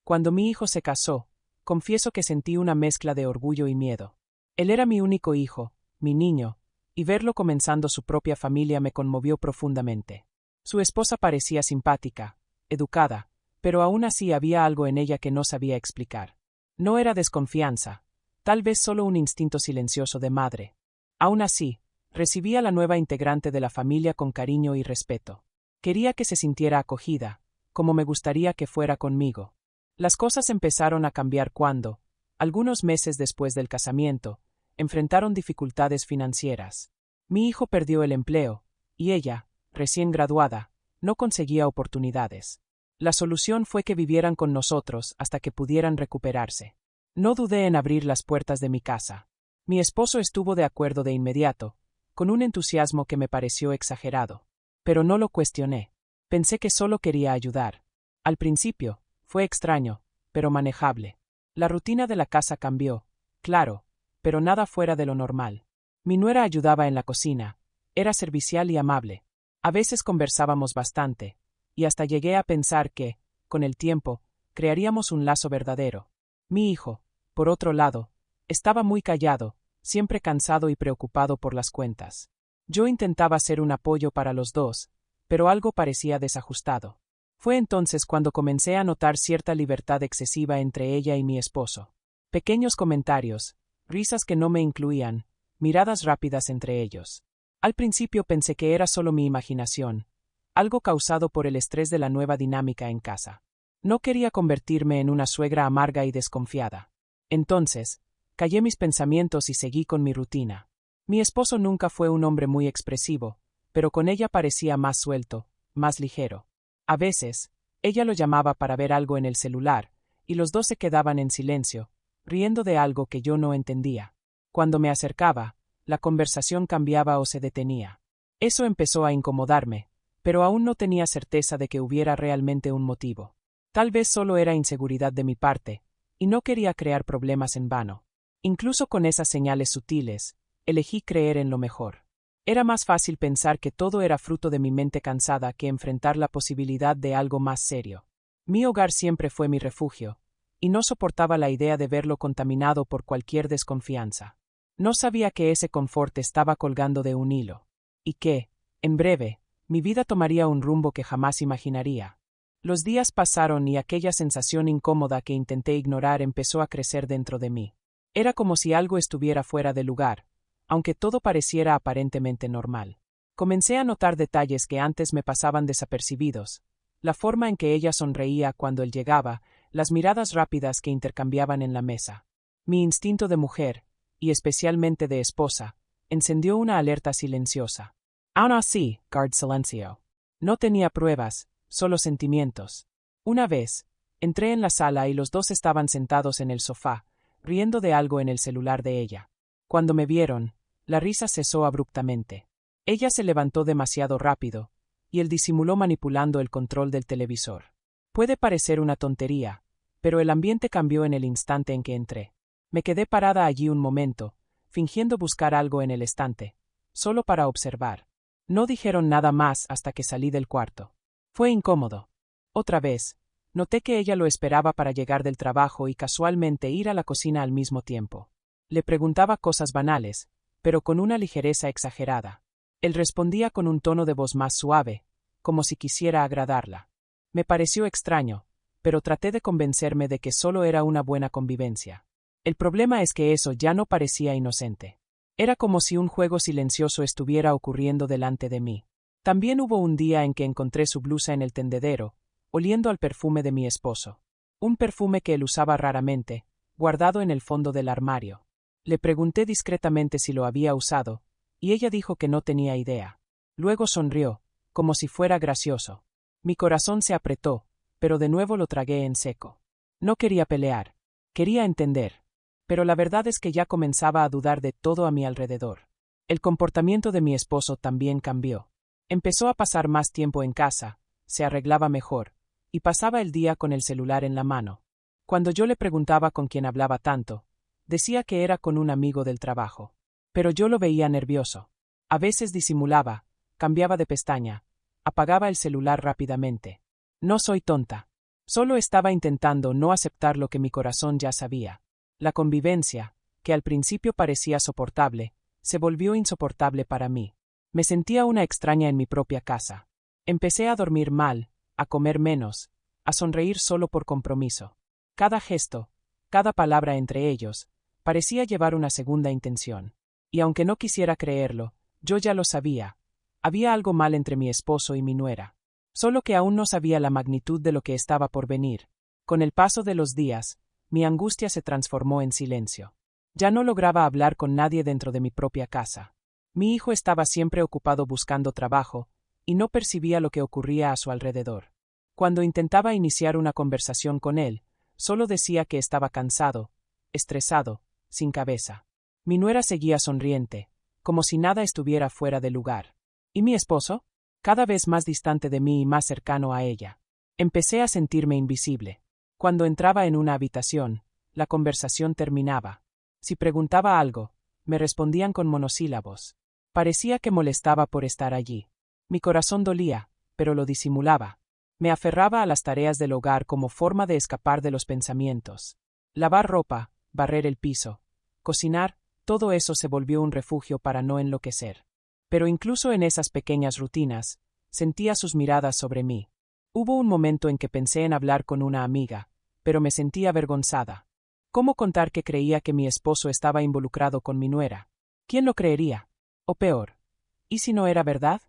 Cuando mi hijo se casó, confieso que sentí una mezcla de orgullo y miedo. Él era mi único hijo, mi niño, y verlo comenzando su propia familia me conmovió profundamente. Su esposa parecía simpática, educada, pero aún así había algo en ella que no sabía explicar. No era desconfianza, tal vez solo un instinto silencioso de madre. Aún así, recibí a la nueva integrante de la familia con cariño y respeto. Quería que se sintiera acogida, como me gustaría que fuera conmigo. Las cosas empezaron a cambiar cuando, algunos meses después del casamiento, enfrentaron dificultades financieras. Mi hijo perdió el empleo, y ella, recién graduada, no conseguía oportunidades. La solución fue que vivieran con nosotros hasta que pudieran recuperarse. No dudé en abrir las puertas de mi casa. Mi esposo estuvo de acuerdo de inmediato, con un entusiasmo que me pareció exagerado. Pero no lo cuestioné. Pensé que solo quería ayudar. Al principio, fue extraño, pero manejable. La rutina de la casa cambió, claro, pero nada fuera de lo normal. Mi nuera ayudaba en la cocina, era servicial y amable. A veces conversábamos bastante, y hasta llegué a pensar que, con el tiempo, crearíamos un lazo verdadero. Mi hijo, por otro lado, estaba muy callado, siempre cansado y preocupado por las cuentas. Yo intentaba ser un apoyo para los dos, pero algo parecía desajustado. Fue entonces cuando comencé a notar cierta libertad excesiva entre ella y mi esposo. Pequeños comentarios, risas que no me incluían, miradas rápidas entre ellos. Al principio pensé que era solo mi imaginación, algo causado por el estrés de la nueva dinámica en casa. No quería convertirme en una suegra amarga y desconfiada. Entonces, callé mis pensamientos y seguí con mi rutina. Mi esposo nunca fue un hombre muy expresivo, pero con ella parecía más suelto, más ligero. A veces, ella lo llamaba para ver algo en el celular, y los dos se quedaban en silencio, riendo de algo que yo no entendía. Cuando me acercaba, la conversación cambiaba o se detenía. Eso empezó a incomodarme, pero aún no tenía certeza de que hubiera realmente un motivo. Tal vez solo era inseguridad de mi parte, y no quería crear problemas en vano. Incluso con esas señales sutiles, elegí creer en lo mejor. Era más fácil pensar que todo era fruto de mi mente cansada que enfrentar la posibilidad de algo más serio. Mi hogar siempre fue mi refugio, y no soportaba la idea de verlo contaminado por cualquier desconfianza. No sabía que ese confort estaba colgando de un hilo, y que, en breve, mi vida tomaría un rumbo que jamás imaginaría. Los días pasaron y aquella sensación incómoda que intenté ignorar empezó a crecer dentro de mí. Era como si algo estuviera fuera de lugar, aunque todo pareciera aparentemente normal. Comencé a notar detalles que antes me pasaban desapercibidos, la forma en que ella sonreía cuando él llegaba, las miradas rápidas que intercambiaban en la mesa. Mi instinto de mujer, y especialmente de esposa, encendió una alerta silenciosa. Aún así, guard silencio. No tenía pruebas, solo sentimientos. Una vez, entré en la sala y los dos estaban sentados en el sofá, riendo de algo en el celular de ella. Cuando me vieron, la risa cesó abruptamente. Ella se levantó demasiado rápido, y él disimuló manipulando el control del televisor. Puede parecer una tontería, pero el ambiente cambió en el instante en que entré. Me quedé parada allí un momento, fingiendo buscar algo en el estante, solo para observar. No dijeron nada más hasta que salí del cuarto. Fue incómodo. Otra vez, noté que ella lo esperaba para llegar del trabajo y casualmente ir a la cocina al mismo tiempo. Le preguntaba cosas banales, pero con una ligereza exagerada. Él respondía con un tono de voz más suave, como si quisiera agradarla. Me pareció extraño, pero traté de convencerme de que solo era una buena convivencia. El problema es que eso ya no parecía inocente. Era como si un juego silencioso estuviera ocurriendo delante de mí. También hubo un día en que encontré su blusa en el tendedero, oliendo al perfume de mi esposo. Un perfume que él usaba raramente, guardado en el fondo del armario. Le pregunté discretamente si lo había usado, y ella dijo que no tenía idea. Luego sonrió, como si fuera gracioso. Mi corazón se apretó, pero de nuevo lo tragué en seco. No quería pelear. Quería entender. Pero la verdad es que ya comenzaba a dudar de todo a mi alrededor. El comportamiento de mi esposo también cambió. Empezó a pasar más tiempo en casa, se arreglaba mejor, y pasaba el día con el celular en la mano. Cuando yo le preguntaba con quién hablaba tanto, decía que era con un amigo del trabajo. Pero yo lo veía nervioso. A veces disimulaba, cambiaba de pestaña, apagaba el celular rápidamente. No soy tonta. Solo estaba intentando no aceptar lo que mi corazón ya sabía. La convivencia, que al principio parecía soportable, se volvió insoportable para mí. Me sentía una extraña en mi propia casa. Empecé a dormir mal, a comer menos, a sonreír solo por compromiso. Cada gesto, cada palabra entre ellos, parecía llevar una segunda intención. Y aunque no quisiera creerlo, yo ya lo sabía. Había algo mal entre mi esposo y mi nuera. Solo que aún no sabía la magnitud de lo que estaba por venir. Con el paso de los días, mi angustia se transformó en silencio. Ya no lograba hablar con nadie dentro de mi propia casa. Mi hijo estaba siempre ocupado buscando trabajo, y no percibía lo que ocurría a su alrededor. Cuando intentaba iniciar una conversación con él, solo decía que estaba cansado, estresado, sin cabeza. Mi nuera seguía sonriente, como si nada estuviera fuera de lugar. ¿Y mi esposo? Cada vez más distante de mí y más cercano a ella. Empecé a sentirme invisible. Cuando entraba en una habitación, la conversación terminaba. Si preguntaba algo, me respondían con monosílabos. Parecía que molestaba por estar allí. Mi corazón dolía, pero lo disimulaba. Me aferraba a las tareas del hogar como forma de escapar de los pensamientos. Lavar ropa, barrer el piso, cocinar, todo eso se volvió un refugio para no enloquecer. Pero incluso en esas pequeñas rutinas, sentía sus miradas sobre mí. Hubo un momento en que pensé en hablar con una amiga, pero me sentía avergonzada. ¿Cómo contar que creía que mi esposo estaba involucrado con mi nuera? ¿Quién lo creería? O peor, ¿y si no era verdad?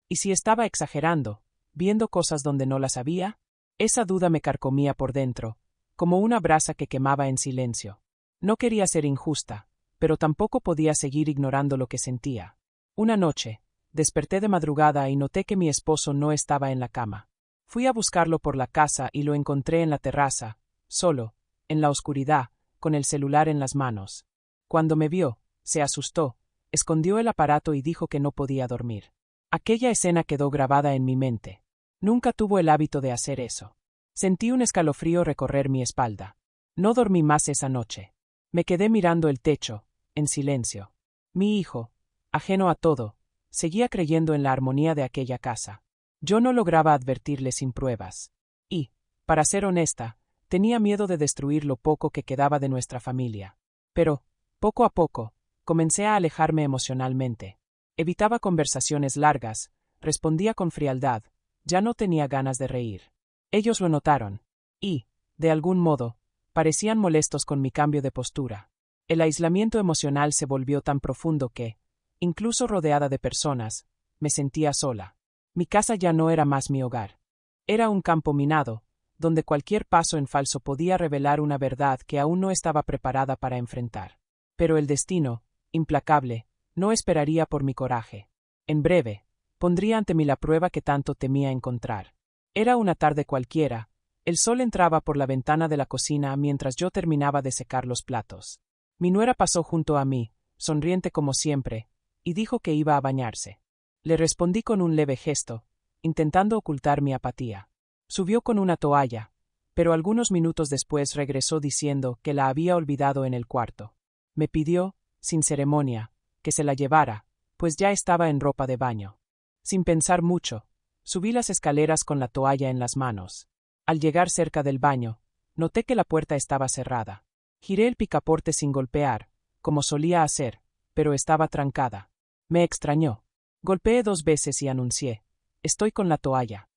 ¿Y si estaba exagerando, viendo cosas donde no las había? Esa duda me carcomía por dentro, como una brasa que quemaba en silencio. No quería ser injusta, pero tampoco podía seguir ignorando lo que sentía. Una noche, desperté de madrugada y noté que mi esposo no estaba en la cama. Fui a buscarlo por la casa y lo encontré en la terraza, solo, en la oscuridad, con el celular en las manos. Cuando me vio, se asustó, escondió el aparato y dijo que no podía dormir. Aquella escena quedó grabada en mi mente. Nunca tuvo el hábito de hacer eso. Sentí un escalofrío recorrer mi espalda. No dormí más esa noche. Me quedé mirando el techo, en silencio. Mi hijo, ajeno a todo, seguía creyendo en la armonía de aquella casa. Yo no lograba advertirle sin pruebas. Y, para ser honesta, tenía miedo de destruir lo poco que quedaba de nuestra familia. Pero, poco a poco, comencé a alejarme emocionalmente. Evitaba conversaciones largas, respondía con frialdad, ya no tenía ganas de reír. Ellos lo notaron. Y, de algún modo, parecían molestos con mi cambio de postura. El aislamiento emocional se volvió tan profundo que, incluso rodeada de personas, me sentía sola. Mi casa ya no era más mi hogar. Era un campo minado, donde cualquier paso en falso podía revelar una verdad que aún no estaba preparada para enfrentar. Pero el destino, implacable, no esperaría por mi coraje. En breve, pondría ante mí la prueba que tanto temía encontrar. Era una tarde cualquiera, el sol entraba por la ventana de la cocina mientras yo terminaba de secar los platos. Mi nuera pasó junto a mí, sonriente como siempre, y dijo que iba a bañarse. Le respondí con un leve gesto, intentando ocultar mi apatía. Subió con una toalla, pero algunos minutos después regresó diciendo que la había olvidado en el cuarto. Me pidió, sin ceremonia, que se la llevara, pues ya estaba en ropa de baño. Sin pensar mucho, subí las escaleras con la toalla en las manos. Al llegar cerca del baño, noté que la puerta estaba cerrada. Giré el picaporte sin golpear, como solía hacer, pero estaba trancada. Me extrañó. Golpeé 2 veces y anuncié: «Estoy con la toalla».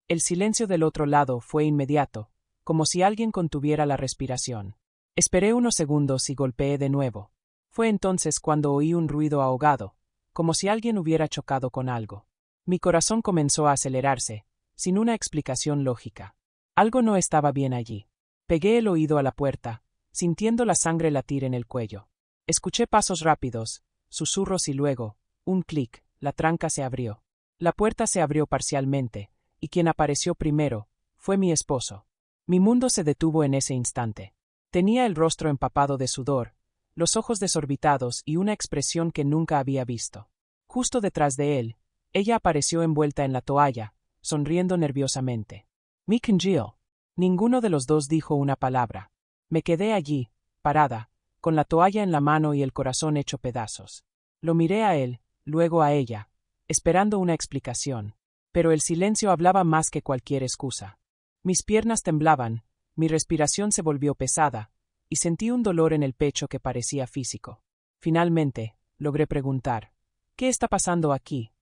El silencio del otro lado fue inmediato, como si alguien contuviera la respiración. Esperé unos segundos y golpeé de nuevo. Fue entonces cuando oí un ruido ahogado, como si alguien hubiera chocado con algo. Mi corazón comenzó a acelerarse, sin una explicación lógica. Algo no estaba bien allí. Pegué el oído a la puerta, sintiendo la sangre latir en el cuello. Escuché pasos rápidos, susurros y luego, un clic, la tranca se abrió. La puerta se abrió parcialmente, y quien apareció primero fue mi esposo. Mi mundo se detuvo en ese instante. Tenía el rostro empapado de sudor, los ojos desorbitados y una expresión que nunca había visto. Justo detrás de él, ella apareció envuelta en la toalla, sonriendo nerviosamente. «Mi Jill». Ninguno de los dos dijo una palabra. Me quedé allí, parada, con la toalla en la mano y el corazón hecho pedazos. Lo miré a él, luego a ella, esperando una explicación. Pero el silencio hablaba más que cualquier excusa. Mis piernas temblaban, mi respiración se volvió pesada, y sentí un dolor en el pecho que parecía físico. Finalmente, logré preguntar: ¿qué está pasando aquí?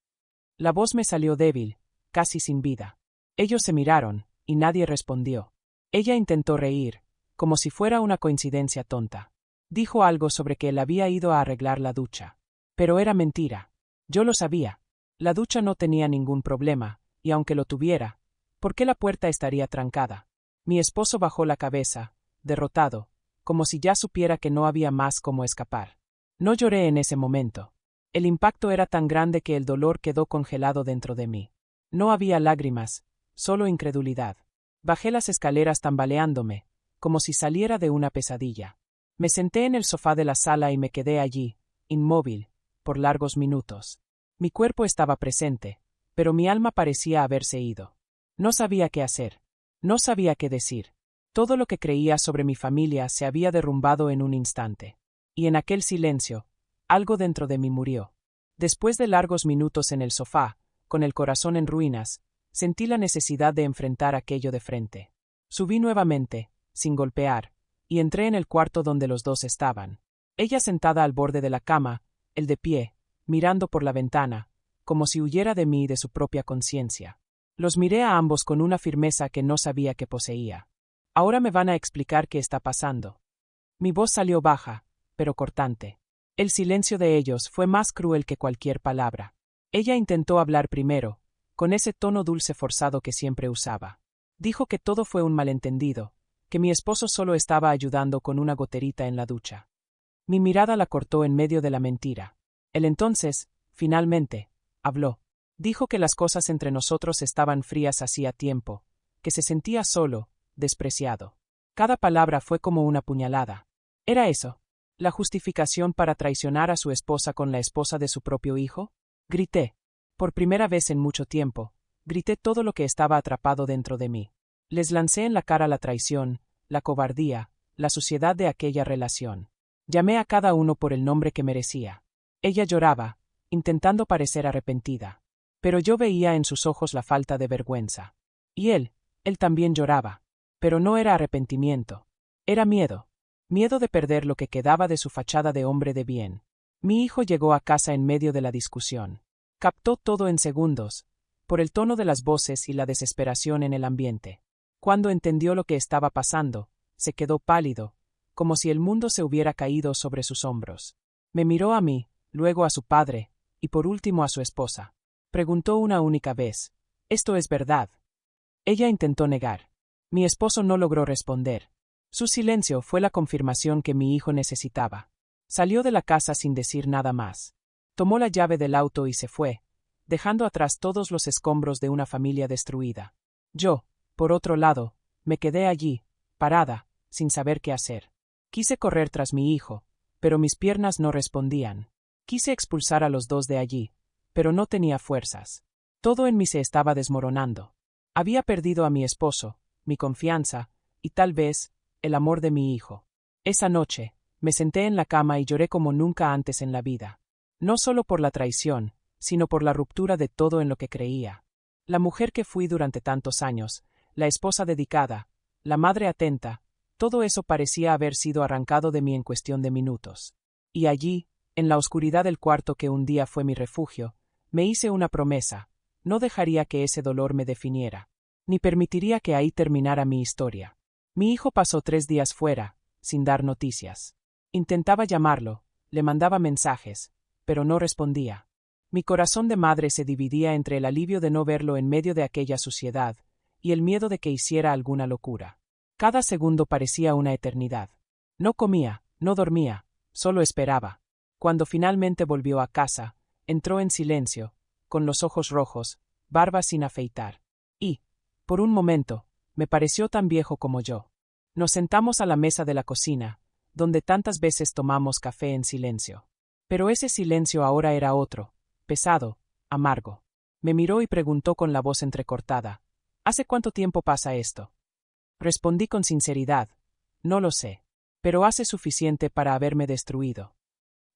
La voz me salió débil, casi sin vida. Ellos se miraron, y nadie respondió. Ella intentó reír, como si fuera una coincidencia tonta. Dijo algo sobre que él había ido a arreglar la ducha. Pero era mentira. Yo lo sabía. La ducha no tenía ningún problema, y aunque lo tuviera, ¿por qué la puerta estaría trancada? Mi esposo bajó la cabeza, derrotado, como si ya supiera que no había más cómo escapar. No lloré en ese momento. El impacto era tan grande que el dolor quedó congelado dentro de mí. No había lágrimas, solo incredulidad. Bajé las escaleras tambaleándome, como si saliera de una pesadilla. Me senté en el sofá de la sala y me quedé allí, inmóvil, por largos minutos. Mi cuerpo estaba presente, pero mi alma parecía haberse ido. No sabía qué hacer. No sabía qué decir. Todo lo que creía sobre mi familia se había derrumbado en un instante. Y en aquel silencio, algo dentro de mí murió. Después de largos minutos en el sofá, con el corazón en ruinas, sentí la necesidad de enfrentar aquello de frente. Subí nuevamente, sin golpear, y entré en el cuarto donde los dos estaban. Ella sentada al borde de la cama, él de pie, mirando por la ventana, como si huyera de mí y de su propia conciencia. Los miré a ambos con una firmeza que no sabía que poseía. Ahora me van a explicar qué está pasando. Mi voz salió baja, pero cortante. El silencio de ellos fue más cruel que cualquier palabra. Ella intentó hablar primero, con ese tono dulce forzado que siempre usaba. Dijo que todo fue un malentendido, que mi esposo solo estaba ayudando con una goterita en la ducha. Mi mirada la cortó en medio de la mentira. Él entonces, finalmente, habló. Dijo que las cosas entre nosotros estaban frías hacía tiempo, que se sentía solo, despreciado. Cada palabra fue como una puñalada. ¿Era eso la justificación para traicionar a su esposa con la esposa de su propio hijo? Grité. Por primera vez en mucho tiempo, grité todo lo que estaba atrapado dentro de mí. Les lancé en la cara la traición, la cobardía, la suciedad de aquella relación. Llamé a cada uno por el nombre que merecía. Ella lloraba, intentando parecer arrepentida. Pero yo veía en sus ojos la falta de vergüenza. Y él también lloraba. Pero no era arrepentimiento. Era miedo. Miedo de perder lo que quedaba de su fachada de hombre de bien. Mi hijo llegó a casa en medio de la discusión. Captó todo en segundos, por el tono de las voces y la desesperación en el ambiente. Cuando entendió lo que estaba pasando, se quedó pálido, como si el mundo se hubiera caído sobre sus hombros. Me miró a mí, luego a su padre, y por último a su esposa. Preguntó una única vez: ¿esto es verdad? Ella intentó negar. Mi esposo no logró responder. Su silencio fue la confirmación que mi hijo necesitaba. Salió de la casa sin decir nada más. Tomó la llave del auto y se fue, dejando atrás todos los escombros de una familia destruida. Yo, por otro lado, me quedé allí, parada, sin saber qué hacer. Quise correr tras mi hijo, pero mis piernas no respondían. Quise expulsar a los dos de allí, pero no tenía fuerzas. Todo en mí se estaba desmoronando. Había perdido a mi esposo, mi confianza, y tal vez, el amor de mi hijo. Esa noche, me senté en la cama y lloré como nunca antes en la vida. No solo por la traición, sino por la ruptura de todo en lo que creía. La mujer que fui durante tantos años, la esposa dedicada, la madre atenta, todo eso parecía haber sido arrancado de mí en cuestión de minutos. Y allí, en la oscuridad del cuarto que un día fue mi refugio, me hice una promesa: no dejaría que ese dolor me definiera, ni permitiría que ahí terminara mi historia. Mi hijo pasó 3 días fuera, sin dar noticias. Intentaba llamarlo, le mandaba mensajes, pero no respondía. Mi corazón de madre se dividía entre el alivio de no verlo en medio de aquella suciedad, y el miedo de que hiciera alguna locura. Cada segundo parecía una eternidad. No comía, no dormía, solo esperaba. Cuando finalmente volvió a casa, entró en silencio, con los ojos rojos, barba sin afeitar. Y, por un momento, me pareció tan viejo como yo. Nos sentamos a la mesa de la cocina, donde tantas veces tomamos café en silencio. Pero ese silencio ahora era otro, pesado, amargo. Me miró y preguntó con la voz entrecortada: ¿hace cuánto tiempo pasa esto? Respondí con sinceridad: no lo sé, pero hace suficiente para haberme destruido.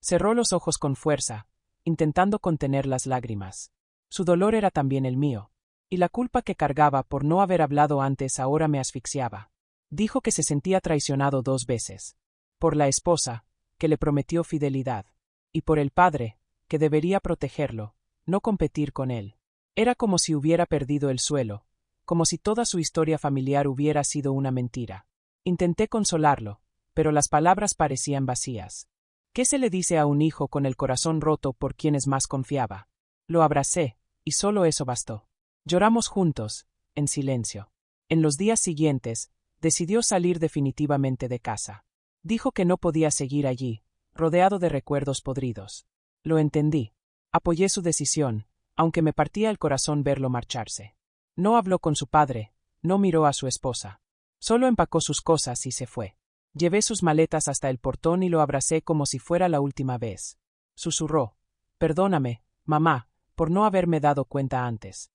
Cerró los ojos con fuerza, intentando contener las lágrimas. Su dolor era también el mío. Y la culpa que cargaba por no haber hablado antes ahora me asfixiaba. Dijo que se sentía traicionado 2 veces. Por la esposa, que le prometió fidelidad. Y por el padre, que debería protegerlo, no competir con él. Era como si hubiera perdido el suelo, como si toda su historia familiar hubiera sido una mentira. Intenté consolarlo, pero las palabras parecían vacías. ¿Qué se le dice a un hijo con el corazón roto por quienes más confiaba? Lo abracé, y solo eso bastó. Lloramos juntos, en silencio. En los días siguientes, decidió salir definitivamente de casa. Dijo que no podía seguir allí, rodeado de recuerdos podridos. Lo entendí. Apoyé su decisión, aunque me partía el corazón verlo marcharse. No habló con su padre, no miró a su esposa. Solo empacó sus cosas y se fue. Llevé sus maletas hasta el portón y lo abracé como si fuera la última vez. Susurró: «Perdóname, mamá, por no haberme dado cuenta antes».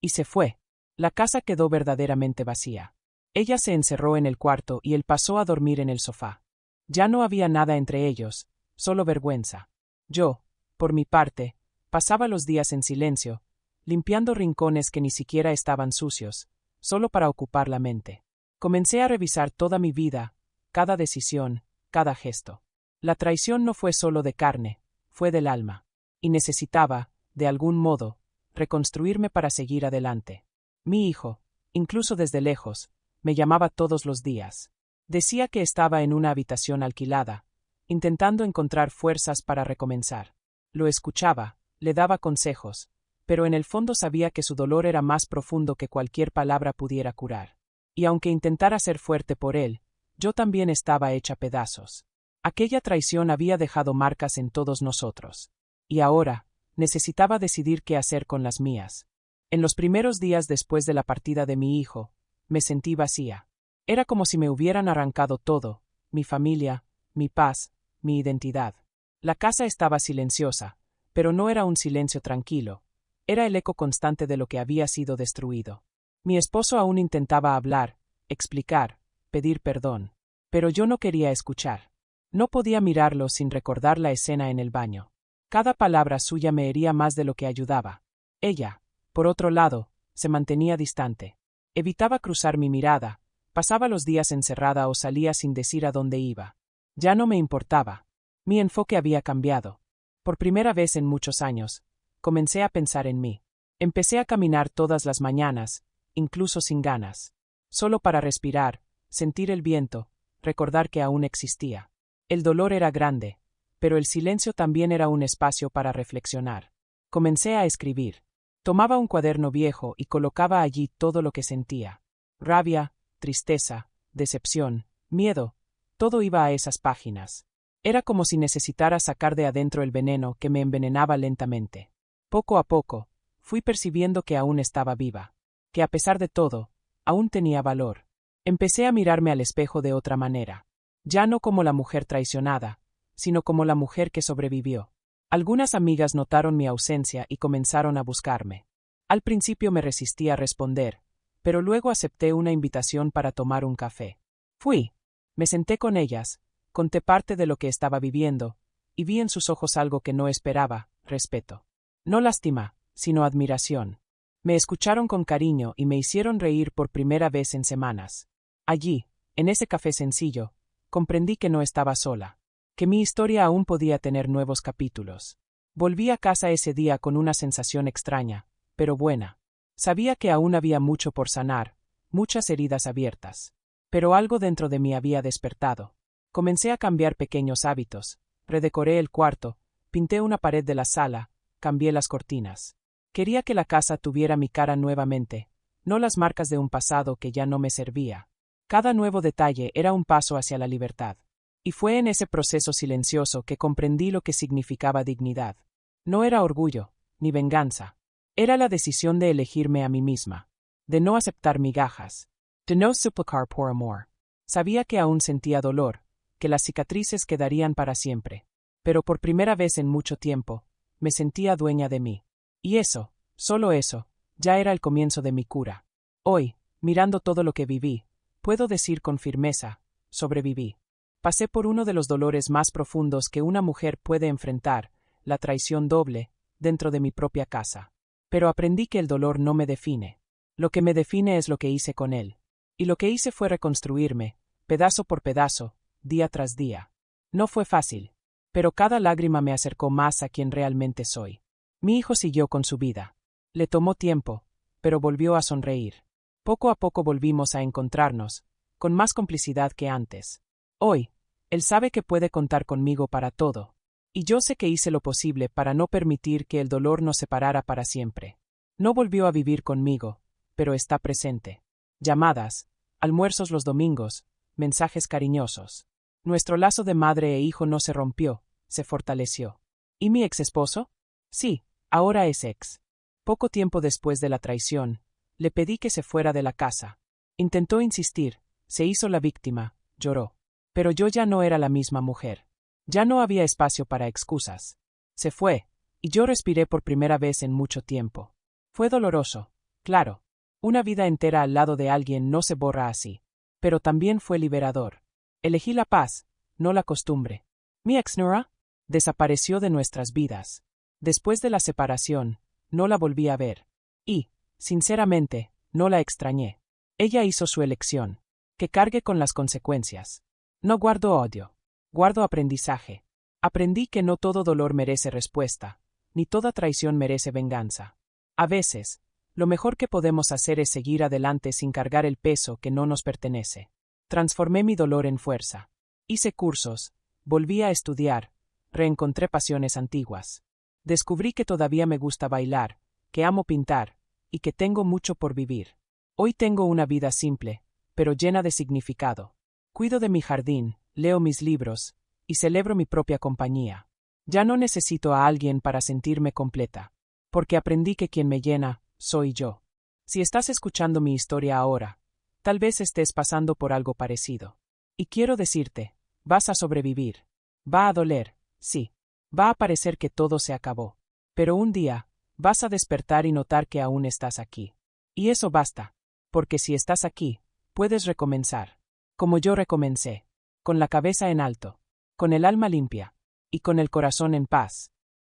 Y se fue. La casa quedó verdaderamente vacía. Ella se encerró en el cuarto y él pasó a dormir en el sofá. Ya no había nada entre ellos, solo vergüenza. Yo, por mi parte, pasaba los días en silencio, limpiando rincones que ni siquiera estaban sucios, solo para ocupar la mente. Comencé a revisar toda mi vida, cada decisión, cada gesto. La traición no fue solo de carne, fue del alma. Y necesitaba, de algún modo, reconstruirme para seguir adelante. Mi hijo, incluso desde lejos, me llamaba todos los días. Decía que estaba en una habitación alquilada, intentando encontrar fuerzas para recomenzar. Lo escuchaba, le daba consejos, pero en el fondo sabía que su dolor era más profundo que cualquier palabra pudiera curar. Y aunque intentara ser fuerte por él, yo también estaba hecha pedazos. Aquella traición había dejado marcas en todos nosotros. Y ahora, necesitaba decidir qué hacer con las mías. En los primeros días después de la partida de mi hijo, me sentí vacía. Era como si me hubieran arrancado todo, mi familia, mi paz, mi identidad. La casa estaba silenciosa, pero no era un silencio tranquilo. Era el eco constante de lo que había sido destruido. Mi esposo aún intentaba hablar, explicar, pedir perdón. Pero yo no quería escuchar. No podía mirarlo sin recordar la escena en el baño. Cada palabra suya me hería más de lo que ayudaba. Ella, por otro lado, se mantenía distante. Evitaba cruzar mi mirada, pasaba los días encerrada o salía sin decir a dónde iba. Ya no me importaba. Mi enfoque había cambiado. Por primera vez en muchos años, comencé a pensar en mí. Empecé a caminar todas las mañanas, incluso sin ganas. Solo para respirar, sentir el viento, recordar que aún existía. El dolor era grande, pero el silencio también era un espacio para reflexionar. Comencé a escribir. Tomaba un cuaderno viejo y colocaba allí todo lo que sentía. Rabia, tristeza, decepción, miedo, todo iba a esas páginas. Era como si necesitara sacar de adentro el veneno que me envenenaba lentamente. Poco a poco, fui percibiendo que aún estaba viva, que a pesar de todo, aún tenía valor. Empecé a mirarme al espejo de otra manera. Ya no como la mujer traicionada, sino como la mujer que sobrevivió. Algunas amigas notaron mi ausencia y comenzaron a buscarme. Al principio me resistí a responder, pero luego acepté una invitación para tomar un café. Fui. Me senté con ellas, conté parte de lo que estaba viviendo, y vi en sus ojos algo que no esperaba: respeto. No lástima, sino admiración. Me escucharon con cariño y me hicieron reír por primera vez en semanas. Allí, en ese café sencillo, comprendí que no estaba sola, que mi historia aún podía tener nuevos capítulos. Volví a casa ese día con una sensación extraña, pero buena. Sabía que aún había mucho por sanar, muchas heridas abiertas. Pero algo dentro de mí había despertado. Comencé a cambiar pequeños hábitos, redecoré el cuarto, pinté una pared de la sala, cambié las cortinas. Quería que la casa tuviera mi cara nuevamente, no las marcas de un pasado que ya no me servía. Cada nuevo detalle era un paso hacia la libertad. Y fue en ese proceso silencioso que comprendí lo que significaba dignidad. No era orgullo, ni venganza. Era la decisión de elegirme a mí misma, de no aceptar migajas, de no suplicar por amor. Sabía que aún sentía dolor, que las cicatrices quedarían para siempre. Pero por primera vez en mucho tiempo, me sentía dueña de mí. Y eso, solo eso, ya era el comienzo de mi cura. Hoy, mirando todo lo que viví, puedo decir con firmeza: sobreviví. Pasé por uno de los dolores más profundos que una mujer puede enfrentar, la traición doble, dentro de mi propia casa. Pero aprendí que el dolor no me define. Lo que me define es lo que hice con él. Y lo que hice fue reconstruirme, pedazo por pedazo, día tras día. No fue fácil, pero cada lágrima me acercó más a quien realmente soy. Mi hijo siguió con su vida. Le tomó tiempo, pero volvió a sonreír. Poco a poco volvimos a encontrarnos, con más complicidad que antes. Hoy, él sabe que puede contar conmigo para todo. Y yo sé que hice lo posible para no permitir que el dolor nos separara para siempre. No volvió a vivir conmigo, pero está presente. Llamadas, almuerzos los domingos, mensajes cariñosos. Nuestro lazo de madre e hijo no se rompió, se fortaleció. ¿Y mi ex esposo? Sí, ahora es ex. Poco tiempo después de la traición, le pedí que se fuera de la casa. Intentó insistir, se hizo la víctima, lloró. Pero yo ya no era la misma mujer. Ya no había espacio para excusas. Se fue, y yo respiré por primera vez en mucho tiempo. Fue doloroso, claro. Una vida entera al lado de alguien no se borra así. Pero también fue liberador. Elegí la paz, no la costumbre. Mi ex Nora desapareció de nuestras vidas. Después de la separación, no la volví a ver. Y, sinceramente, no la extrañé. Ella hizo su elección. Que cargue con las consecuencias. No guardo odio. Guardo aprendizaje. Aprendí que no todo dolor merece respuesta, ni toda traición merece venganza. A veces, lo mejor que podemos hacer es seguir adelante sin cargar el peso que no nos pertenece. Transformé mi dolor en fuerza. Hice cursos, volví a estudiar, reencontré pasiones antiguas. Descubrí que todavía me gusta bailar, que amo pintar, y que tengo mucho por vivir. Hoy tengo una vida simple, pero llena de significado. Cuido de mi jardín, leo mis libros, y celebro mi propia compañía. Ya no necesito a alguien para sentirme completa, porque aprendí que quien me llena, soy yo. Si estás escuchando mi historia ahora, tal vez estés pasando por algo parecido. Y quiero decirte, vas a sobrevivir. Va a doler, sí. Va a parecer que todo se acabó. Pero un día, vas a despertar y notar que aún estás aquí. Y eso basta, porque si estás aquí, puedes recomenzar. Como yo recomencé. Con la cabeza en alto, con el alma limpia, y con el corazón en paz.